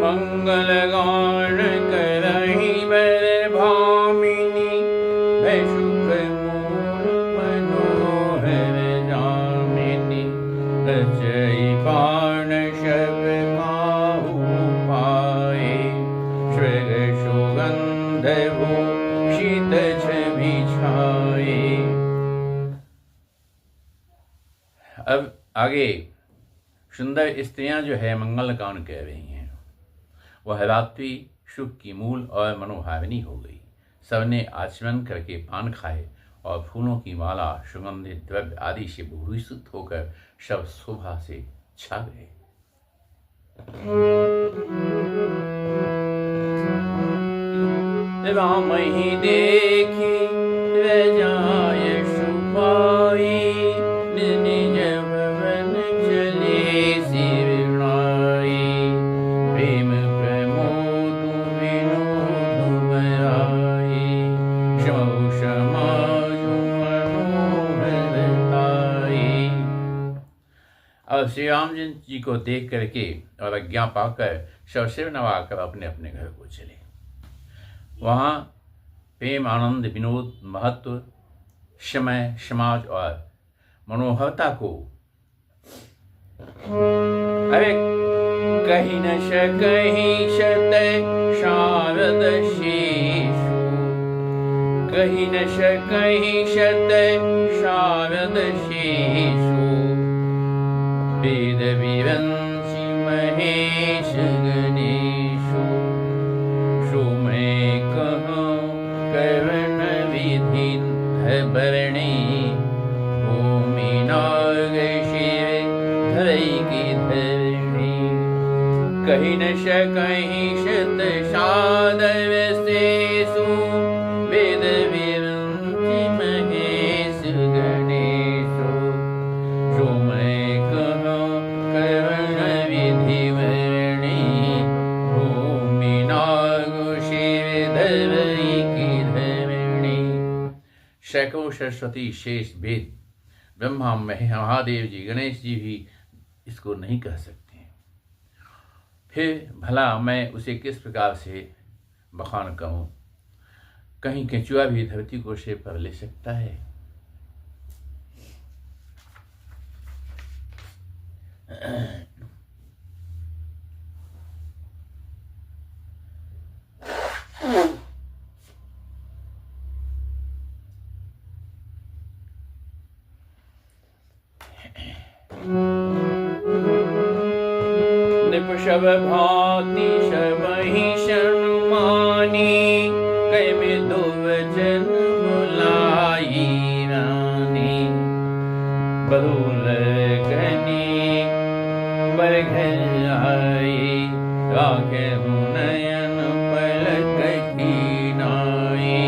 मंगल गान करहि बर भामिनी, भय सुख मूल मनोहर जामिनी। रचई बाण शब काहू पाए, स्वर्ग सुगंध भूषित छवि छाए। अब आगे सुंदर स्त्रियां जो है मंगल गान कह रही हैं। वह रात्रि सुख की मूल और मनोहारिणी हो गई। सबने आचमन करके पान खाए और फूलों की माला, सुगंधित द्रव्य आदि से भूषित होकर सब शोभा से छा गए। राम ही देखी रजाय सुपाई, निज भवन चले सिरनाई। प्रेम प्रमोद विनोद बराई, समौ समाजु मनोहरताई। अब श्री राम जी को देख करके और आज्ञा पाकर सब सिर नवाकर अपने अपने घर को चले। वहाँ प्रेम, आनंद, विनोद, महत्व, समय, समाज और मनोहरता को अरे कहीं न सकहीं शत शारद शेषु, कहीं न सकहीं शत शारद शेषु। वेद विरंचि महेश गणेशु, सुमय कहूँ कवन विधि भरणी। भूमि नाग शिव धरई की धरणी, कहीं न सकहीं शत साधव शेषु। वेद विरंचि महेश गणेशु, सुमय कहूँ कवन विधि भरणी। भूमि नाग शिव धरई की धरणी। सैकड़ों सरस्वती, शेष, वेद, ब्रह्मा, महादेव जी, गणेश जी भी इसको नहीं कह सकते। फिर भला मैं उसे किस प्रकार से बखान कहूँ? कहीं केंचुआ भी धरती को सिर पर ले सकता है? नृप शब भांति सबहि सन्मानी, कै मृदु वचन बुलाई रानी। बहुल कनी बरघर आई, राखेहु नयन पलक कीनाई।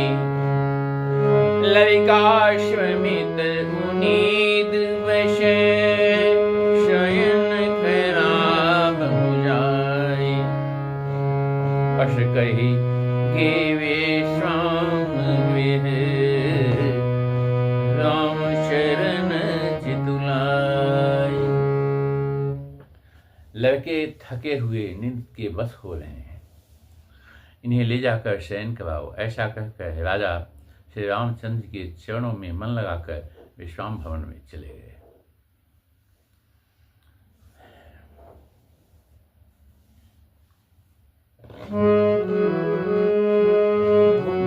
ललिकाश्वमित उनीद वश, शयन खराब हो जाए। अस कही गेवे श्याम गृह, राम शरण चितुलाई। लड़के थके हुए नींद के बस हो रहे हैं, इन्हें ले जाकर शयन कराओ। ऐसा कहकर राजा श्री रामचंद्र के चरणों में मन लगाकर विश्राम भवन में चले गए।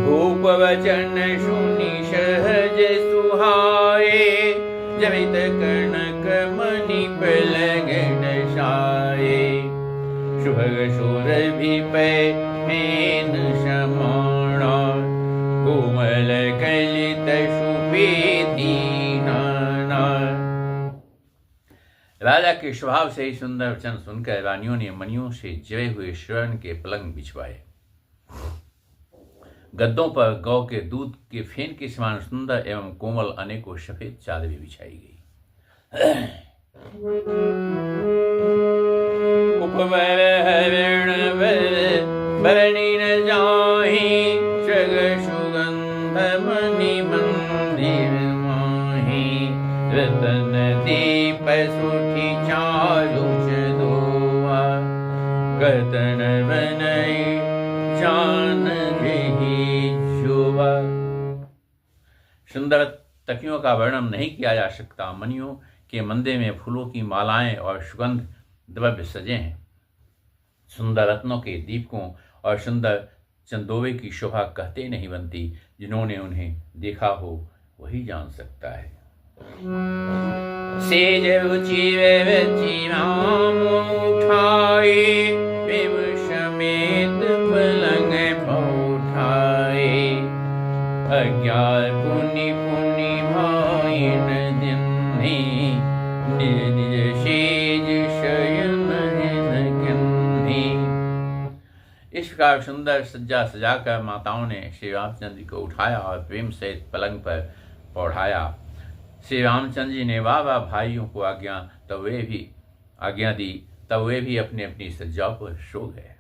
भूप वचन सुनि सहज सुहाए, जमित कनक मणि पलगन साए। सुभग सुरभि पै मेन समाना, कोमल कलित सुपेदी नाना। राजा के स्वभाव से ही सुंदर वचन सुनकर रानियों ने मणियों से जड़े हुए स्वर्ण के पलंग बिछवाए। गद्दों पर गौ के दूध के फेन के समान सुंदर एवं कोमल अनेकों सफेद चादरें बिछाई गई। उपवर हरण भरणी न जाहि, जग सुगंध मणि मंदिर माहि। रतन दीप सुठी चारु दोआ, कतन बनई जान रही जुआ। सुंदर तकियों का वर्णन नहीं किया जा सकता। मणियों के मंदिर में फूलों की मालाएं और सुगंध द्रव्य सजे हैं। सुंदर रत्नों के दीपकों और सुंदर चंदोवे की शोभा कहते नहीं बनती। जिन्होंने उन्हें देखा हो वही जान सकता है। सेज रुचि उठाए समेत पलंग पौठाए। अज्ञान पुनि पुनि भाइन दिन्हे निज निज सेज शयन किन्हे। इस प्रकार सुंदर सज्जा सजाकर माताओं ने श्री रामचंद्र जी को उठाया और प्रेम से पलंग पर पौढ़ाया। श्री रामचंद्र जी ने वाह वाह भाइयों को आज्ञा दी। तब वे भी अपनी अपनी सज्जाओं पर सो गए।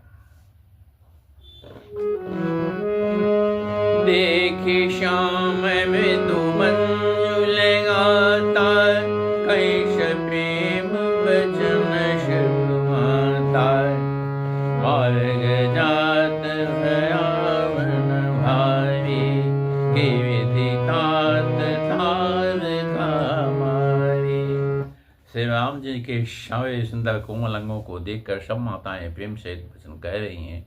देखे श्याम मृदु मंजुल गाता, कैश प्रेम वचन शर्माता। मार्ग जात भयावन भावी, के विधि खात थार कामारी। श्री राम जी के श्याम सुंदर कोमल अंगों को देखकर सब माताएं प्रेम से वचन कह रही हैं।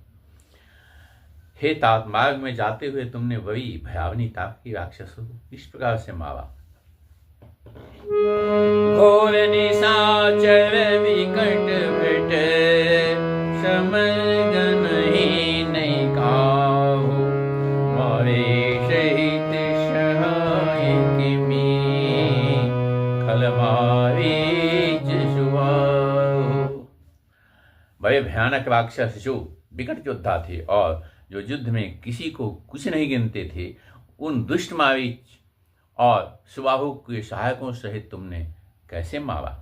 हे तात, मार्ग में जाते हुए तुमने वही भयावनी ताप की राक्षस को इस प्रकार से मारा। घोर निशाचर विकट भट, समर्गन ही नहीं काहू। मारे सहित सहाय किमी, खल मारे जसुआहू। बड़े भयानक राक्षस जो विकट योद्धा थे और जो युद्ध में किसी को कुछ नहीं गिनते थे, उन दुष्ट मारीच और सुबाहु के सहायकों सहित तुमने कैसे मारा।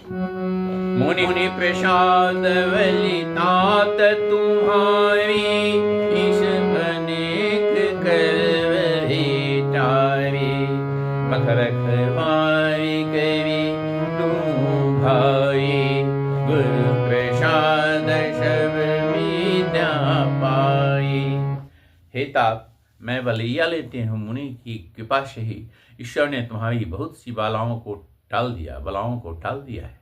मुनि मुनि प्रसाद वलितात तुम्हारी, इस अनेक कर भेटारी। बख रखवारी करी तुम भाई, गुरु प्रसाद सब विद्या पाई। हे तात, मैं बलैया लेते हूँ। मुनि की कृपा से ही ईश्वर ने तुम्हारी बहुत सी बलाओं को टाल दिया है।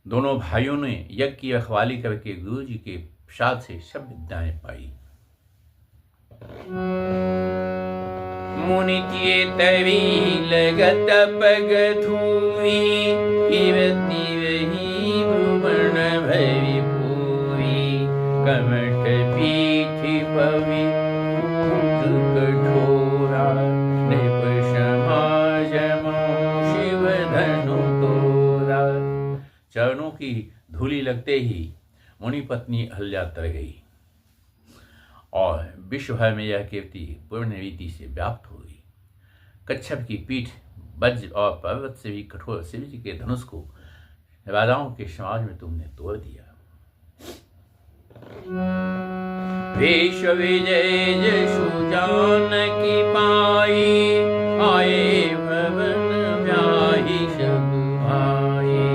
दोनों भाइयों ने यज्ञ की रखवाली करके गुरु जी के प्रसाद से सब विद्याएं पाई। मुनि किए तभी लगत पग धूई, कीर्ति रही भुवन भरी पूरी। कमठ पीठी पवि कूट कठोरा, नृप समाज शिव धनु तोरा। चरणों की धूलि लगते ही मुनि पत्नी अहल्या तर गई और विश्व भर में यह कीर्ति पूर्ण रीति से व्याप्त हो गई। कच्छप की पीठ वज्र और पर्वत से भी कठोर शिव जी के धनुष को राजाओं के समाज में तुमने तोड़ दिया। विश्व विजय जसु जानकी पाई, आए भवन व्याहि सब भाई।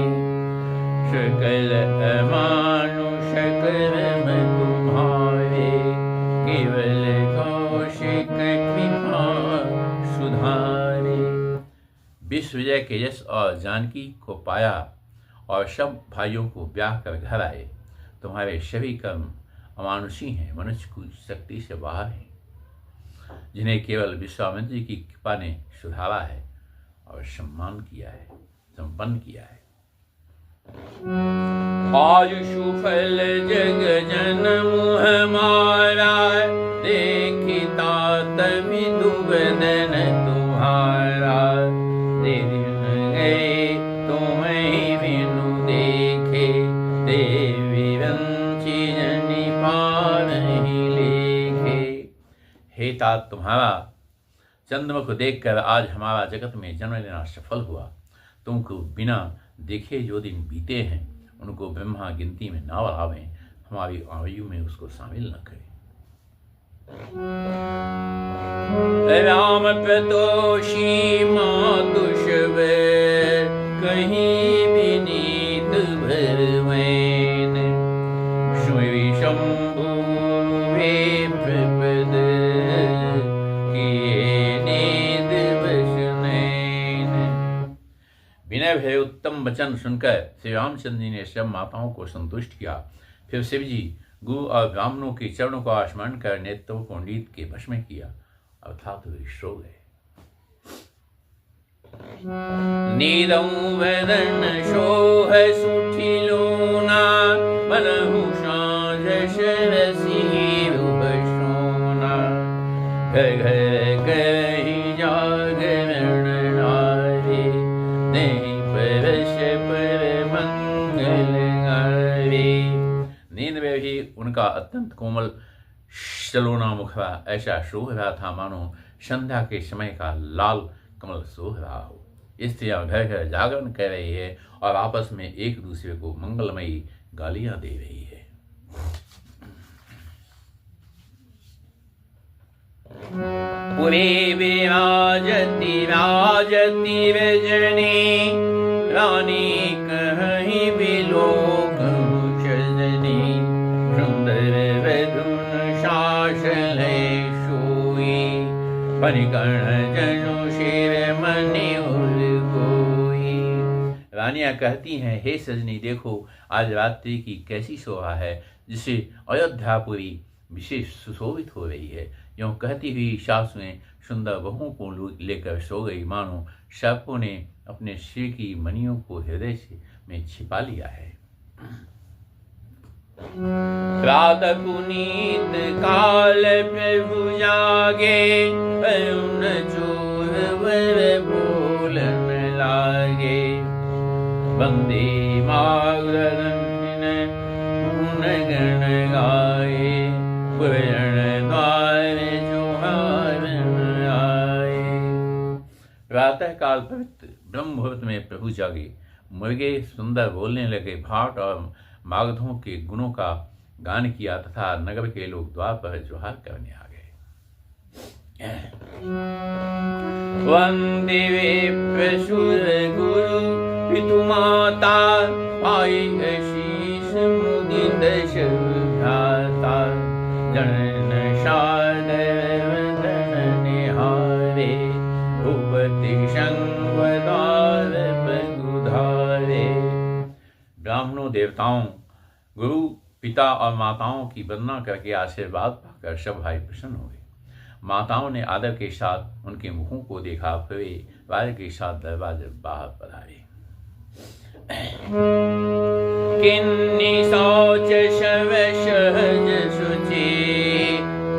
सकल अमानुष कर्म तुम्हारे, केवल कौशिक कृपा सुधारे। विश्व विजय के यश और जानकी को पाया और सब भाइयों को ब्याह कर घर आए। तुम्हारे सभी कर्म अमानुषी हैं, मनुष्य की शक्ति से बाहर हैं, जिन्हें केवल विश्वामित्र जी की कृपा ने सुधारा है और संपन्न किया है। आयुषु फल जग जन मुह मारा, देखी तात विदु बदन तुम्हारा। दे दिन गए तुम्हें बिनु देखे, देवी वंशी जनि पार ही लेखे। हे तात, तुम्हारा चंद्रमुख देखकर आज हमारा जगत में जन्म लेना सफल हुआ। तुमको बिना देखे जो दिन बीते हैं, उनको ब्रह्मा गिनती में ना बढ़ावें, हमारी आयु में उसको शामिल न करें। राम प्रतोषी मातु शिव, कहीं विनीत भरवैन शंभु वे प्रपद किए नेद बसनैन। विनय भय उत्तम वचन सुनकर श्री रामचंद्र जी ने सब माताओं को संतुष्ट किया। फिर शिव जी गुरु और ब्राह्मणों के चरणों को स्मरण कर नेत्रों को नींद के वश में किया, अर्थात वे सो गए। नीदं वदन शोह सुठिलोना मनहु सांझ शरसी रुबसोना। घर घर करहि जागरण नारे नहीं परश पर मंगल गावे। नींद में भी उनका अत्यंत कोमल सलोना मुख था, ऐसा शोभ रहा था मानो संध्या के समय का लाल कमल शोभ रहा हो। स्त्रियां घर घर जागरण कर रही है और आपस में एक दूसरे को मंगलमयी गालियां दे रही है। पुरी विराजती राजती रजनी रानी कहीं बिलोक मुचजनी। सुंदर वधुन शासन सोई परिकर्ण जनु शिर मनि रानियां कहती हैं, हे सजनी देखो आज रात्रि की कैसी शोभा है, जिसे अयोध्यापुरी विशेष सुशोभित हो रही है। यूँ कहती हुई सासुएं सुंदर बहुओं को लेकर सो गई, मानो सर्पों ने अपने सिर की मणियों को हृदय से में छिपा लिया है। प्रातः पुनीत काल प्रभु जागे अरुण चोर वर बोलन लागे। वंदे मातरम गुण गण गाए पुरण द्वार जोहारन आए। प्रातः काल पवित्र ब्रह्म मुहूर्त में प्रभु जागे, मुर्गे सुंदर बोलने लगे, भाट और मागधों के गुणों का गान किया तथा नगर के लोग द्वार पर जोहार करने आ गए। वंदे विप्रसुर गुरु पितु माता पाई शीश मुदित भ्राता। जनन शारद वदन निहारे भूपति शंख द्वार पगुधारे। ब्राह्मणों देवताओं गुरु पिता और माताओं की वंदना करके आशीर्वाद पाकर सब भाई प्रसन्न हुए। माताओं ने आदर के साथ उनके मुखों को देखा, फिर वार के साथ दरवाजे बाहर पधारे। किन्नी शौच शव सहज सुचि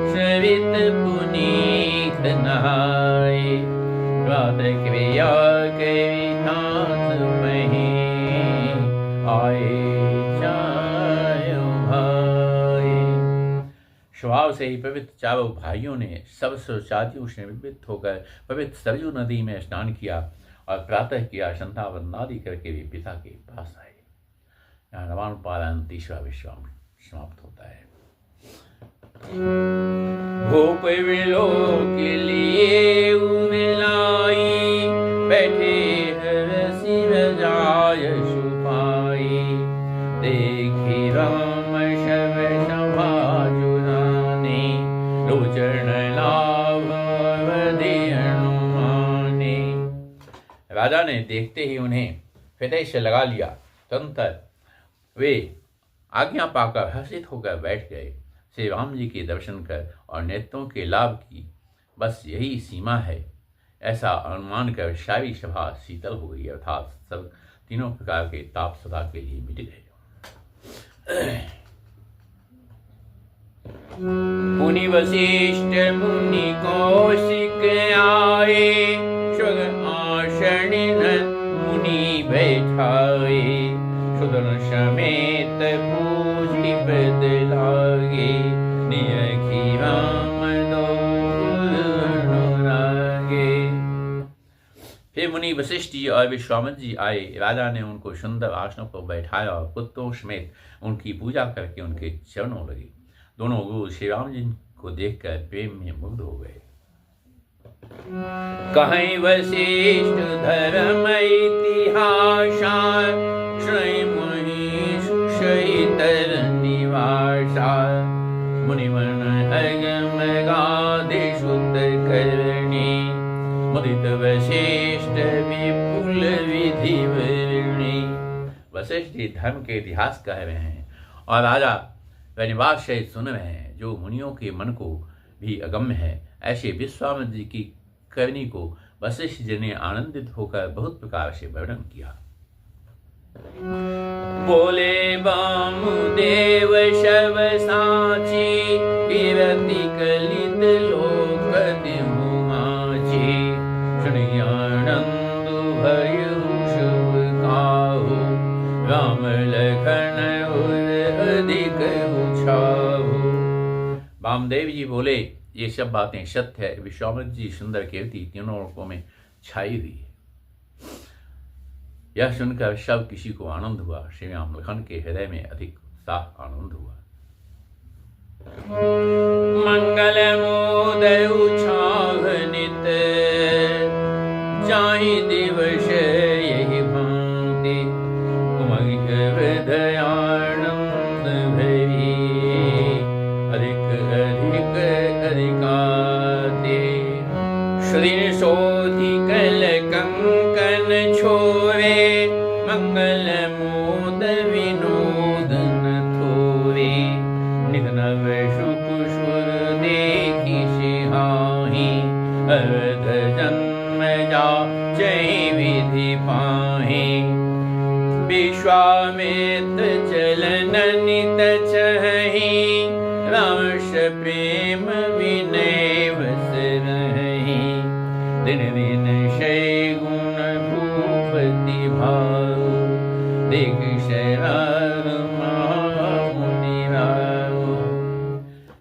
सवित पुनीत नहाए। प्रातः क्रिया कवितांत मही आए चारों भाई। स्वभाव से ही पवित्र चारों भाइयों ने सब शौचादियों से विविध होकर पवित्र सरयू नदी में स्नान किया और प्रातः किया संध्या वंदनादि करके भी पिता के पास आए। यहाँ रामायण पारायण तीसरा विश्राम समाप्त होता है। भूप विलो के लिए उमिलाई बैठे हरसी रजाय सुपाई। देखी राम शव समाजुराने लोचन लाभ अवधि हनुमाने। राजा ने देखते ही उन्हें हृदय से लगा लिया। तदनंतर वे आज्ञा पाकर हर्षित होकर बैठ गए। श्री राम जी के दर्शन कर और नेत्रों के लाभ की बस यही सीमा है, ऐसा अनुमान कर सारी सभा शीतल हो गई, अर्थात सब तीनों प्रकार के ताप सदा के लिए मिट गए। मुनि वशिष्ठ मुनि कौशिक आए, स्वर्ग आसन मुनि बैठाए। सुदन समेत पूजी बदलागे, नियखी राम दो अनुरागे। फिर मुनि वशिष्ठ जी और विश्वामित्र जी आए। राजा ने उनको सुंदर आसनों पर बैठाया और पुत्रों समेत उनकी पूजा करके उनके चरणों लगे। दोनों गुरु श्री राम जी को देखकर प्रेम में मुग्ध हो गए। कहीं वशिष्ठ धर्म इतिहासा श्रय मुनि शैतर निवासा मुनिवन अगम गाधि शुद्ध करणी मुदित वशिष्ठ विपुल विधि वर्णी। वशिष्ठ जी धर्म के इतिहास कह रहे हैं और राजा वनिवास सहित सुन रहे हैं, जो मुनियों के मन को भी अगम्य है। ऐसे विश्वामित्र जी की करनी को वशिष्ठ जी ने आनंदित होकर बहुत प्रकार से वर्णन किया। बोले वामुदेव शव साची कीर्ति कलित लोक दिहुमाची सुनि आनंद भयउ शुभ काहू राम लखन अधिक उछाहू। वामदेव जी बोले, ये सब बातें सत्य है। विश्वामित्र जी सुंदर कीर्ति तीनों लोकों में छाई हुई है। यह सुनकर सब किसी को आनंद हुआ। श्री राम लखन के हृदय में अधिक उत्साह आनंद हुआ। मंगल मोदय उछाह नित जाहि दिवस यही भांति उमंग हृदय आनंद भरी अधिक अधिक अधिकाते। श्री शोधि कल कंकन छोरे मंगल मोद विनोदन थोरे निघनव सुख सुर देखी सिहाही अवध जन्म जा जय विधि पाही। विश्वामित्र चलन नित चहि रामश प्रेम विनय वस रहि दिन दिन शय गुण भूपति भाऊ देख शरार मुनि राऊ।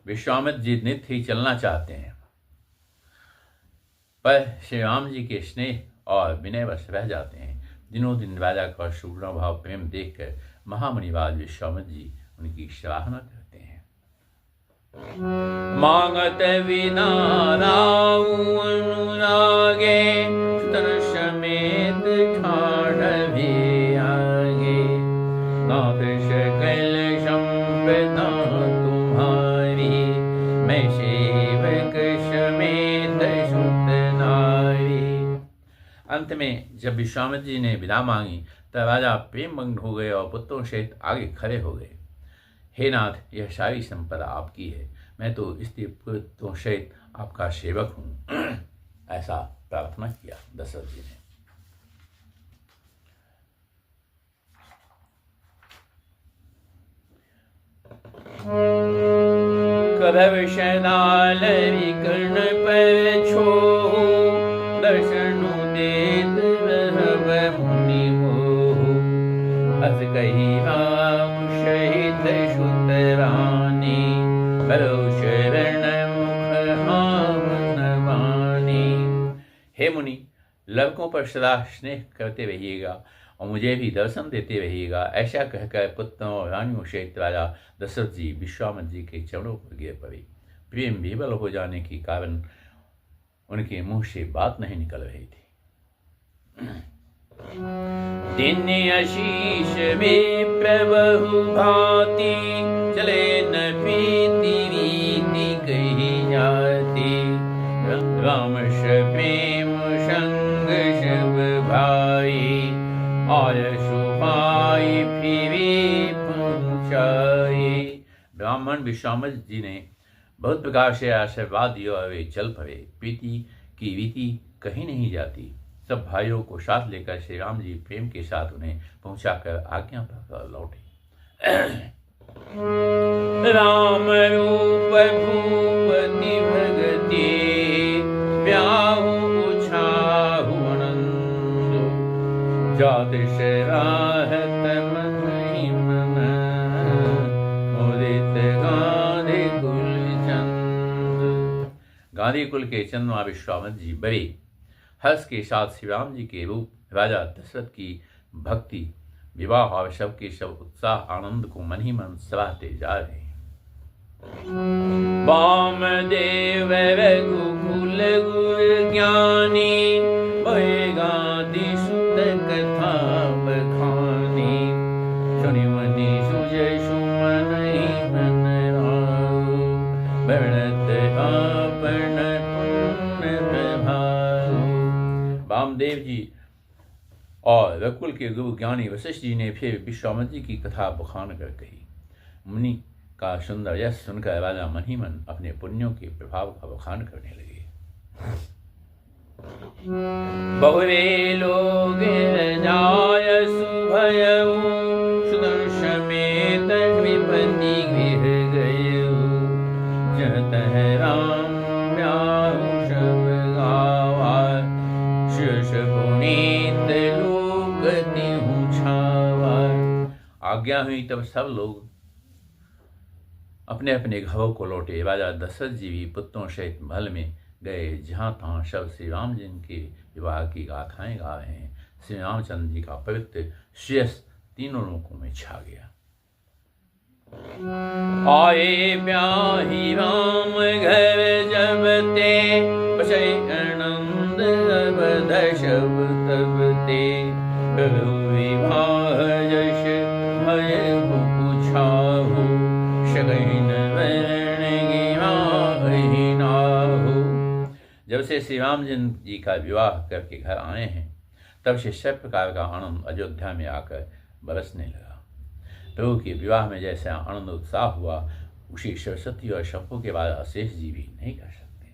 विश्वामित्र जी नित्य ही चलना चाहते हैं, पर श्री राम जी के स्नेह और विनय वश रह जाते हैं। दिनों दिन राजा का शुभ्र भाव प्रेम देखकर महामुनिवाद विश्वामित्र जी उनकी सराहना करते हैं। मांगत विना राऊ अनुरागे सुतन समेत ठाढ़ भी आगे नाथ सकल संपदा तुम्हारी मैं सेवक समेत सुत नारी। अंत में जब विश्वामित्र जी ने विदा मांगी तब राजा प्रेम मग्न हो गए और पुत्रों सहित आगे खड़े हो गए। हे नाथ, यह सारी संपदा आपकी है, मैं तो स्त्री पुत्रों सहित आपका सेवक हूँ। ऐसा प्रार्थना किया दशरथ जी ने। करव शैदाल कर्ण पर छो दर्शनु देत रहब मुनि मोह अस कही राम सहित सुत रानी करो शरण मुख आवन वाणी। हे मुनि, लड़कों पर सदा स्नेह करते रहिएगा और मुझे भी दर्शन देते रहिएगा। ऐसा कहकर पुत्रों और रानियों सहित राजा दशरथ जी विश्वामित्र जी के चरणों पर गिर पड़े। प्रेम विवल हो जाने के कारण उनके मुंह से बात नहीं निकल रही थी। दिन आशीष में प्रभु भांति चले न प्रीति रीति कही जाती राम प्रेम संग सब भाई और सुभाई फिरी पहुंचाई। ब्राह्मण विश्वामित्र जी ने बहुत प्रकार से आशीर्वाद दिया और वे चल पड़े। प्रीति की रीति कहीं नहीं जाती। सब भाइयों को साथ लेकर श्री राम जी प्रेम के साथ उन्हें पहुंचाकर आज्ञा पाकर लौटे। राम रूप भूपति भगति ब्याहु उछाहु आनंद जात शराहत महिम उदित गांधी कुल चंद। गांधी कुल के चंद्रमा विश्वामित्र जी बड़े हर्ष के साथ श्री राम जी के रूप राजा दशरथ की भक्ति विवाह और सब के सब उत्साह आनंद को मन ही मन सराहते जा रहे हैं। वामदेव रघुकुल गुर ज्ञानी, भय गाति सुत कथा बखानी। सुनि मनि सुजय सुमन मन राव, बढ़त आपन पुण्य प्रभाव। वामदेव जी और रघुकुल के गुरु ज्ञानी वशिष्ठ जी ने फिर विश्वामित्र जी की कथा बखान कर कही। मुनि का सुंदर यश सुनकर राजा मन ही मन अपने पुण्यों के प्रभाव का बखान करने लगे। बहुरे लोग जाय सुभयउ, सुदर्श समेत नृपति गृह गयउ। जह तह राम ब्याहु सब गावा, शिष पुनीत लोक तिहु छावा। आज्ञा हुई तब सब लोग अपने अपने घरों को लौटे। राजा दशरथ जी भी पुत्रों सहित महल में गए, जहाँ तहाँ सब श्री राम जी के विवाह की गाथाएं गा रहे हैं। श्री रामचंद्र जी का पवित्र श्रेयस तीनों लोकों में छा गया। आए ब्याही राम घर जब ते, बसै आनंद अवध सब तब ते। प्रभु विवाह जस भय पूछाहु, शगैन वर्ण गिवाहि नाहु। जब से श्री रामचंद्र जी का विवाह करके घर आए हैं, तब से सब प्रकार का आनंद अयोध्या में आकर बरसने लगा। प्रभु के विवाह में जैसा आनंद उत्साह हुआ, उसी सरस्वती और शंभू के बाद अशेष जी भी नहीं कर सकते।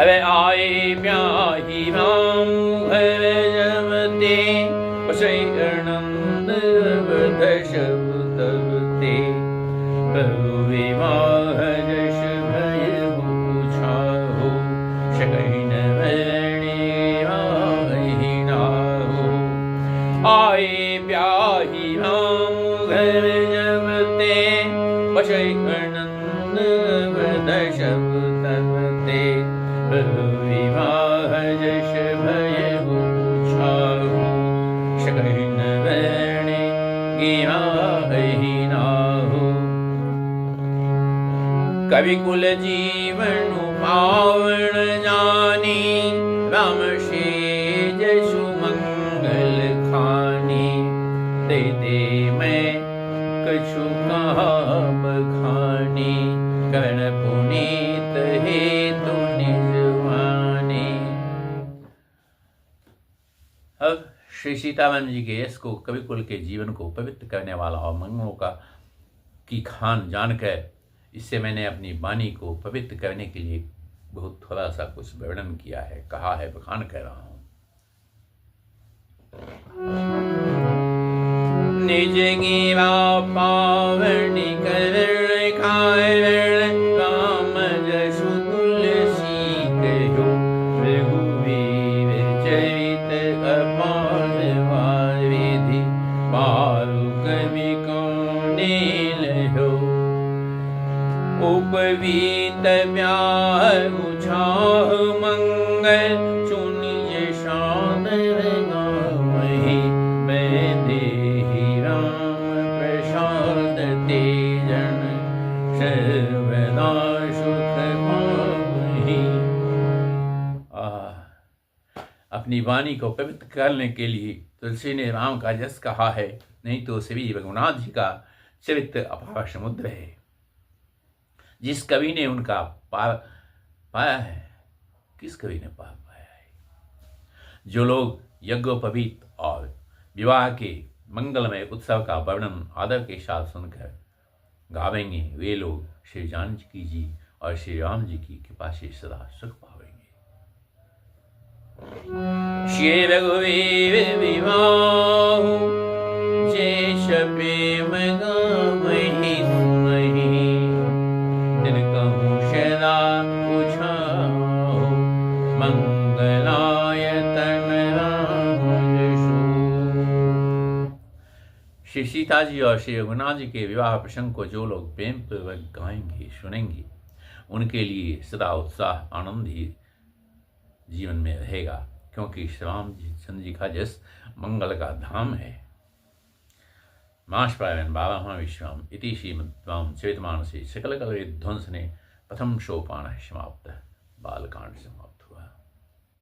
अरे आए ब्याही राम घर जब ते, बसै आनंद अवध सब तब ते। प्रभु विवाह जस भय पूछाहु, शगैन वर्ण गिवाहि नाहु। आए ब्याही राम घर जब ते, बसै आनंद अवध सब तब ते। प्रभु विवाह जस भय पूछाहु, शगैन वर्ण गिवाहि नाहु। कवि कुल जीवन पावन जानी, राम शेज सुमंगल खानी। ते दे मैं कछु कहा बखानी, कर्ण पुनीत हेतु निजवानी। अब श्री सीताराम जी के यश को, कवि कुल के जीवन को पवित्र करने वाला और मंगलों का की खान जानकर, इससे मैंने अपनी वाणी को पवित्र करने के लिए बहुत थोड़ा सा कुछ वर्णन किया है, कहा है, बखान कर रहा हूं। निज गिरा पावनी करण कारण, राम जसु तुलसी कहो। रघुवीर चरित अपार वारिधि, बारु कवि कौंडिल हो। उपवीत ब्याहु छाहु मंगल, सुनिय सादर गावहि। मैं देहि राम प्रसाद तेजन, सर्वदा सुख पावहि। अपनी वाणी को पवित्र करने के लिए तुलसी ने राम का यश कहा है, नहीं तो श्री रघुनाथ जी का चरित्र अपार समुद्र है। जिस कवि ने उनका पाया है, किस कवि ने पाया है? जो लोग यज्ञोपवीत और विवाह के मंगलमय उत्सव का वर्णन आदर के साथ सुनकर गावेंगे, वे लोग श्री जानकी जी और श्री राम जी की कृपा से सदा सुख पावेंगे। श्री रघुवीर विवाह शेष प्रेम गावहि सुनहि, तिन कहूँ सदा पूछाहु, मंगलाय तन राम जसु। श्री सीता जी और श्री रघुनाथ जी के विवाह प्रसंग को जो लोग प्रेम पूर्वक गाएंगे, सुनेंगे, उनके लिए सदा उत्साह आनंद ही जीवन में रहेगा, क्योंकि श्री राम चंद्र जी का जस मंगल का धाम है। माश्पायन बाबा विश्वम इति श्रीमद्वाम चैतमानसे सकलकलविध्वंसने प्रथम सोपान समाप्त बालकांड समाप्त।